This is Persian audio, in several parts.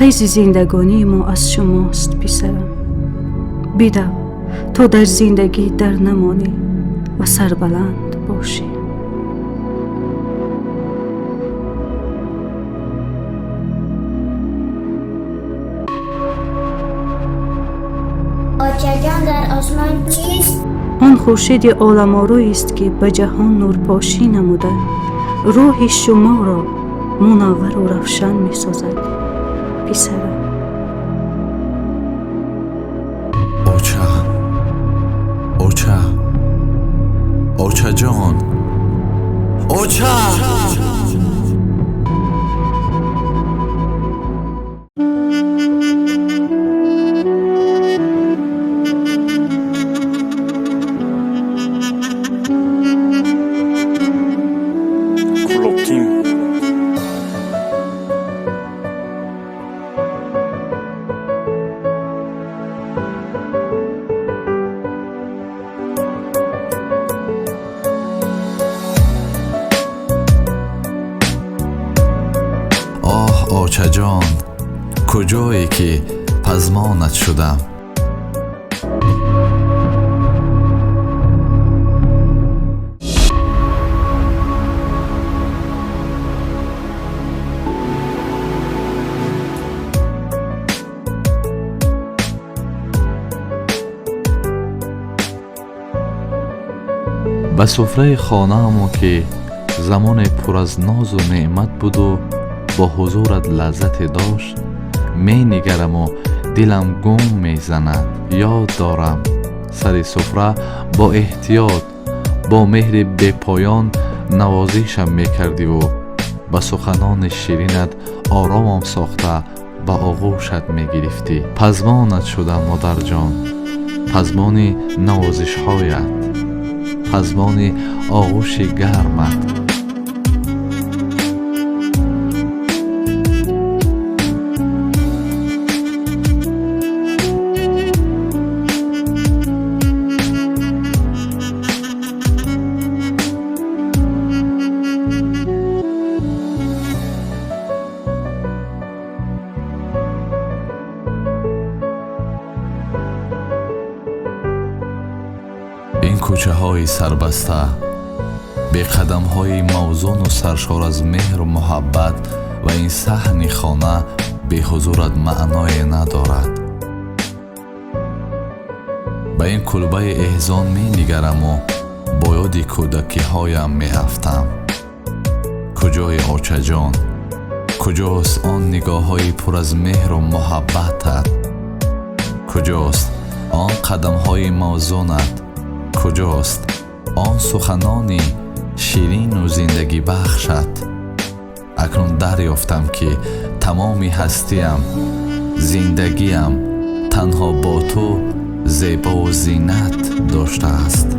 فیض زندگانی ما از شماست پسرم. بدو تا در زندگی در نمانی و سربلند باشی. آچه جان در آسمان چیست؟ آن خورشید عالم‌آرای است که به جهان نورپاشی نموده روح شما را منور و روشن می سازد پسرم. اوچه جان، اوچه. اوچه جان، کجایی که پزمانت شدم؟ به سفره خانه‌ام که زمان پر از ناز و نعمت بود و با حضورت لذت داشت، می نگرم و دلم گم می زند. یاد دارم سر سفره با احتیاط با مهر بی پایان نوازشم می کردی و با سخنان شیرینت آرامم ساخته با آغوشت می گرفتی. پزمانت شدم مادر جان، پزمان نوازش هایت، پزمان آغوش گرمت. این کوچه های سربسته به قدم های موزون و سرشار از مهر و محبت و این صحن خانه به حضورت معنای ندارد. به این کلبه احزان می نگرم و با یاد کودکی هایم می افتم. کجای اوچه جان؟ کجاست آن نگاه های پر از مهر و محبتت؟ کجاست آن قدم های موزونت؟ کجاست آن سخنانی شیرین و زندگی بخشت؟ اکنون دریافتم که تمامی هستیم، زندگیم تنها با تو زیبا و زینت داشته است.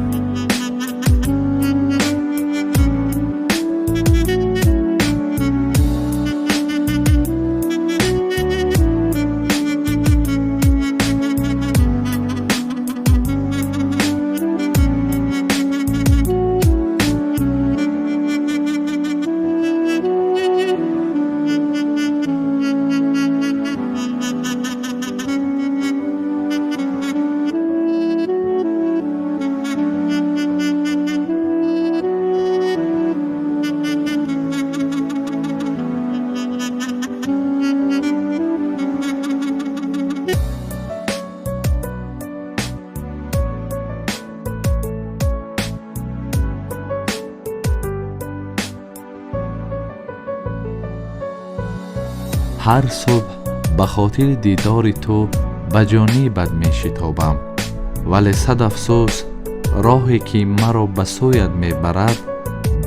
هر صبح به خاطر دیدار تو به جانبت می شتابم، ولی صد افسوس راهی که مرا به سویت می برد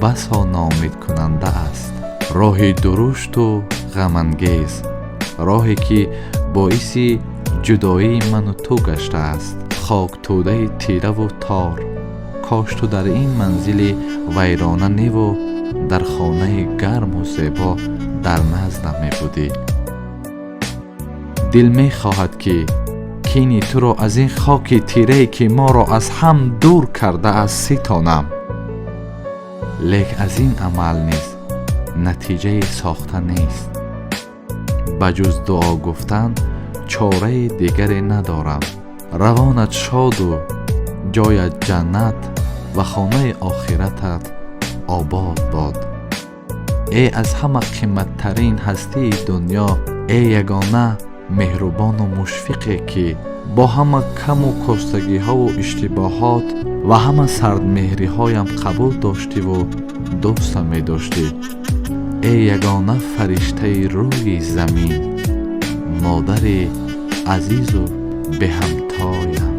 بسا ناامید کننده است. راه درشت و غم انگیز، راهی که باعث جدایی من و تو گشته است. خاک توده تیره و تار، کاش تو در این منزل ویرانه نیو در خانه گرم و زیبا در نزدم می بودی. دل می خواهد که کینی تو را از این خاک تیره که ما را از هم دور کرده است ستانم، لیک از این عمل نیز نتیجه ساخته نیست. بجز دعا گفتن چاره دیگری ندارم. روانت شاد و جایت جنت و خانه آخرتت آباد باد. ای از همه قیمتترین هستی دنیا، ای یگانه مهربان و مشفقی که با همه کم و کاستگی ها و اشتباهات و همه سردمهری هایم قبول داشتی و دوستم می داشتی. ای یگانه فرشته روی زمین، مادر عزیز و به همتایم.